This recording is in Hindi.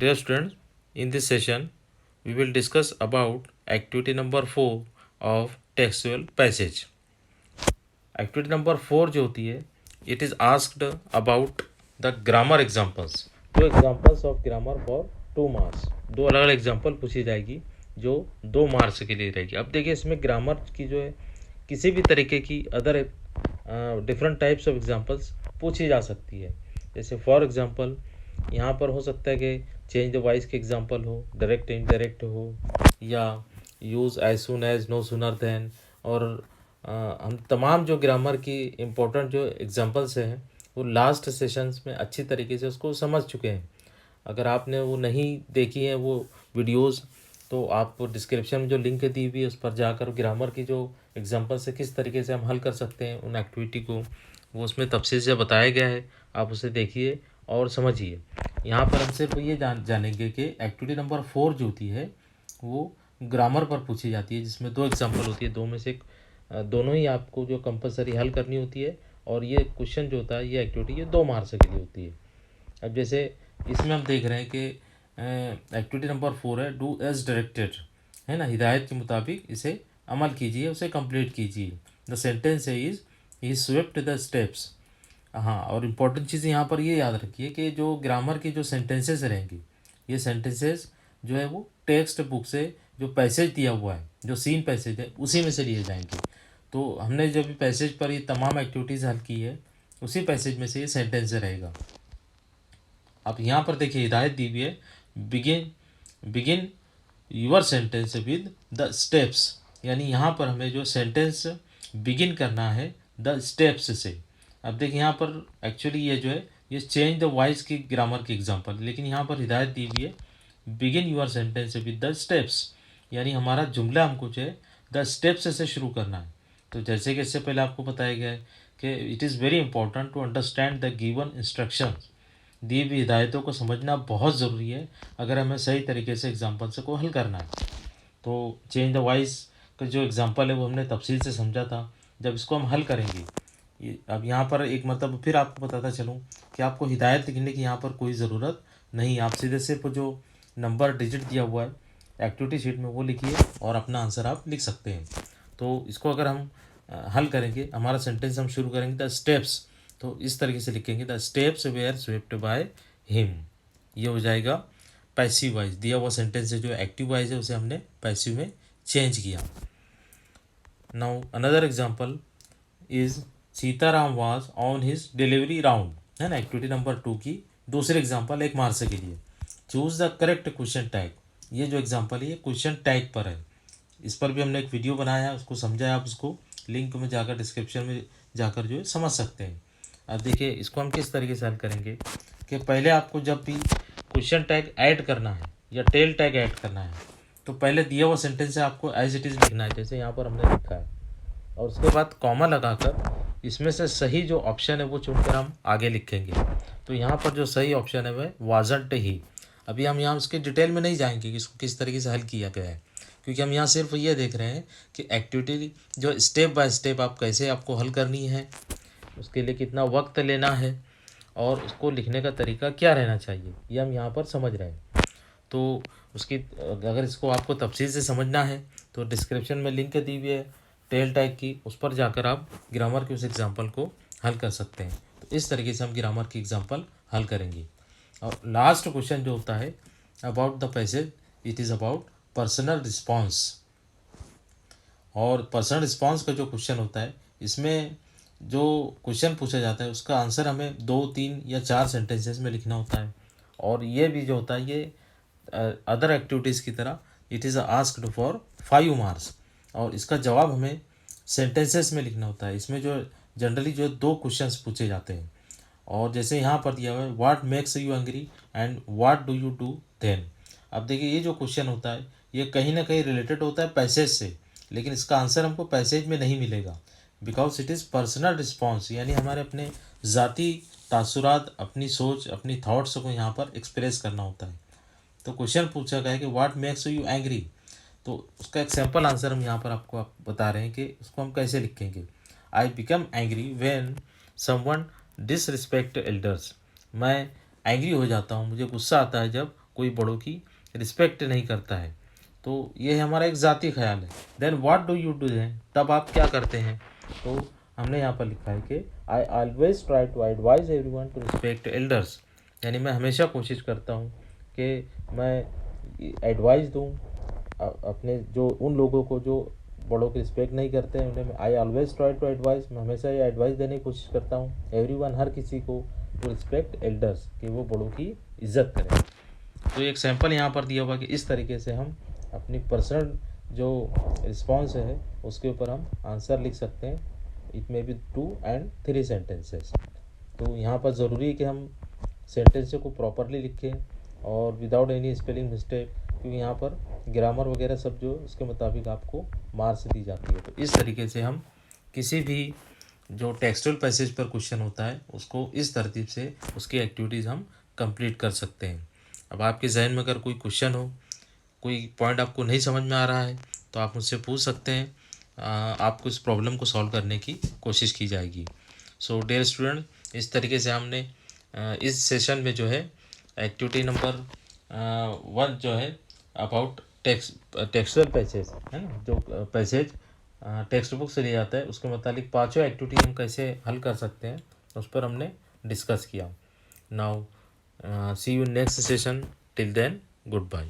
Dear students, in this session, we will discuss about activity number 4 of textual passage. Activity number 4 जो होती है, it is asked about the grammar examples. 2 examples of grammar for 2 marks. 2 अलग अलग एग्जाम्पल पूछी जाएगी जो 2 मार्क्स के लिए रहेगी. अब देखिए इसमें ग्रामर की जो है किसी भी तरीके की other different types of examples पूछी जा सकती है. जैसे फॉर एग्जाम्पल यहाँ पर हो सकता है कि चेंज द वॉइस के एग्जांपल हो, डायरेक्ट इनडायरेक्ट हो, या use as soon as, no sooner than. और हम तमाम जो ग्रामर की इम्पोर्टेंट जो एग्जांपल्स हैं वो लास्ट सेशंस में अच्छी तरीके से उसको समझ चुके हैं. अगर आपने वो नहीं देखी है वो वीडियोस, तो आप डिस्क्रिप्शन में जो लिंक दी हुई है उस पर जाकर ग्रामर की जो एग्जांपल्स है किस तरीके से हम हल कर सकते हैं उन एक्टिविटी को, वो उसमें तफसील से बताया गया है. आप उसे देखिए और समझिए. यहाँ पर हम सिर्फ ये जानेंगे कि एक्टिविटी नंबर 4 जो होती है वो ग्रामर पर पूछी जाती है, जिसमें 2 एग्जांपल होती है. दो में से दोनों ही आपको जो कंपलसरी हल करनी होती है. और ये क्वेश्चन जो होता है, ये एक्टिविटी, ये 2 मार्क्स के लिए होती है. अब जैसे इसमें हम देख रहे हैं कि एक्टिविटी नंबर 4 है, डू एज डायरेक्टेड, है ना. हिदायत के मुताबिक इसे अमल कीजिए, उसे कंप्लीट कीजिए. द सेंटेंस है is he swept the steps. हाँ, और इम्पोर्टेंट चीज़ यहाँ पर ये याद रखिए कि जो ग्रामर की जो सेंटेंसेस रहेंगी, ये सेंटेंसेस जो है वो टेक्स्ट बुक से जो पैसेज दिया हुआ है, जो सीन पैसेज है, उसी में से लिए जाएंगे. तो हमने जो भी पैसेज पर ये तमाम एक्टिविटीज़ हल की है, उसी पैसेज में से ये सेंटेंस रहेगा. अब यहाँ पर देखिए हिदायत दी हुई है, begin begin your sentence with the steps. यानी यहाँ पर हमें जो सेंटेंस बिगिन करना है द स्टेप्स से. अब देखिए यहाँ पर एक्चुअली ये जो है ये चेंज द वॉइस की ग्रामर की एग्जांपल, लेकिन यहाँ पर हिदायत दी हुई है begin your sentence with the steps. यानी हमारा जुमला हमको जो है द स्टेप्स से शुरू करना है. तो जैसे कि इससे पहले आपको बताया गया है कि it is very important to understand the given instructions. दी हुई हिदायतों को समझना बहुत ज़रूरी है अगर हमें सही तरीके से एग्जाम्पल से को हल करना है. तो चेंज द वॉइस का जो एग्जांपल है वो हमने तफसील से समझा था. जब इसको हम हल करेंगे, अब यहाँ पर एक मतलब फिर आपको बताता चलूँ कि आपको हिदायत लिखने की यहाँ पर कोई ज़रूरत नहीं. आप सीधे सिर्फ जो नंबर डिजिट दिया हुआ है एक्टिविटी शीट में वो लिखिए और अपना आंसर आप लिख सकते हैं. तो इसको अगर हम हल करेंगे, हमारा सेंटेंस हम शुरू करेंगे द स्टेप्स, तो इस तरीके से लिखेंगे the steps were swept by him. ये हो जाएगा पैसिव वाइज. दिया हुआ सेंटेंस है जो एक्टिव वाइज है उसे हमने पैसिव में चेंज किया. Now another example is Sitaram was on his delivery round, है ना. एक्टिविटी नंबर 2 की दूसरे एग्जांपल 1 मार्क्स के लिए. Choose the correct question tag. ये जो एग्जांपल है ये क्वेश्चन टैग पर है. इस पर भी हमने एक वीडियो बनाया है, उसको समझा है. आप उसको लिंक में जाकर डिस्क्रिप्शन में जाकर जो है समझ सकते हैं. अब देखिए इसको हम किस तरीके से हल करेंगे कि पहले आपको जब भी क्वेश्चन टैग ऐड करना है या टेल टैग ऐड करना है, तो पहले दिया हुआ सेंटेंस है आपको एज इट इज़ लिखना है, जैसे यहाँ पर हमने लिखा है. और उसके बाद कॉमा लगाकर इसमें से सही जो ऑप्शन है वो चुनकर हम आगे लिखेंगे. तो यहाँ पर जो सही ऑप्शन है वह वाजंट ही. अभी हम यहाँ उसके डिटेल में नहीं जाएंगे कि इसको किस तरीके से हल किया गया है, क्योंकि हम यहाँ सिर्फ ये देख रहे हैं कि एक्टिविटी जो स्टेप बाय स्टेप आप कैसे आपको हल करनी है, उसके लिए कितना वक्त लेना है और उसको लिखने का तरीका क्या रहना चाहिए, ये हम यहाँ पर समझ रहे हैं. तो उसकी अगर इसको आपको तफसील से समझना है तो डिस्क्रिप्शन में लिंक दी हुई है टेल टैग की, उस पर जाकर आप ग्रामर के उस एग्जांपल को हल कर सकते हैं. तो इस तरीके से हम ग्रामर की एग्जांपल हल करेंगे. और लास्ट क्वेश्चन जो होता है about the passage, it is about personal response. और पर्सनल रिस्पॉन्स का जो क्वेश्चन होता है, इसमें जो क्वेश्चन पूछा जाता है उसका आंसर हमें 2, 3 या 4 सेंटेंसेस में लिखना होता है. और ये भी जो होता है ये अदर एक्टिविटीज़ की तरह it is asked for 5 marks. और इसका जवाब हमें सेंटेंसेस में लिखना होता है. इसमें जो जनरली जो 2 क्वेश्चंस पूछे जाते हैं. और जैसे यहाँ पर दिया हुआ है what makes you angry and what do you do then. अब देखिए ये जो क्वेश्चन होता है ये कहीं ना कहीं रिलेटेड होता है पैसेज से, लेकिन इसका आंसर हमको पैसेज में नहीं मिलेगा, because it is personal response. यानी हमारे अपने ज़ाती तासुरात, अपनी सोच, अपनी थाट्स को यहाँ पर एक्सप्रेस करना होता है. तो क्वेश्चन पूछा गया है कि व्हाट मेक्स यू एंग्री, तो उसका एक सैम्पल आंसर हम यहाँ पर आपको बता रहे हैं कि उसको हम कैसे लिखेंगे. I become angry when someone disrespect elders. मैं एंग्री हो जाता हूँ, मुझे गुस्सा आता है जब कोई बड़ों की रिस्पेक्ट नहीं करता है, तो ये है हमारा एक ज़ाती ख्याल है। Then what do you do है, तब आप क्या करते हैं, तो हमने यहाँ पर लिखा है कि I always try to advise everyone to respect elders, यानी मैं हमेशा कोशिश करता हूँ कि मैं एडवाइस दूँ अपने जो उन लोगों को जो बड़ों की रिस्पेक्ट नहीं करते हैं उन्हें। I always try to advice, मैं हमेशा ये एडवाइस देने की कोशिश करता हूँ एवरीवन, हर किसी को, टू रिस्पेक्ट एल्डर्स, कि वो बड़ों की इज्जत करें। तो एक सैंपल यहाँ पर दिया हुआ कि इस तरीके से हम अपनी पर्सनल जो रिस्पॉन्स है उसके ऊपर हम आंसर लिख सकते हैं। It may be 2 and 3 sentences. तो यहाँ पर ज़रूरी है कि हम सेंटेंस को प्रॉपरली लिखें और विदाउट एनी स्पेलिंग मिस्टेक, क्योंकि यहाँ पर ग्रामर वगैरह सब जो उसके मुताबिक आपको मार्क्स दी जाती है। तो इस तरीके से हम किसी भी जो टेक्सचुअल पैसेज पर क्वेश्चन होता है उसको इस तरतीब से उसकी एक्टिविटीज़ हम कंप्लीट कर सकते हैं। अब आपके जहन में अगर कोई क्वेश्चन हो, कोई पॉइंट आपको नहीं समझ में आ रहा है, तो आप मुझसे पूछ सकते हैं, आपको इस प्रॉब्लम को सॉल्व करने की कोशिश की जाएगी। सो डियर स्टूडेंट, इस तरीके से हमने इस सेशन में जो है एक्टिविटी नंबर 1 जो है अबाउट टेक्सचुअल पैसेज है ना, जो पैसेज टेक्स्ट बुक से लिया जाता है उसके मुतालिक पाँचों एक्टिविटी हम कैसे हल कर सकते हैं उस पर हमने डिस्कस किया। Now see you next session, till then good bye.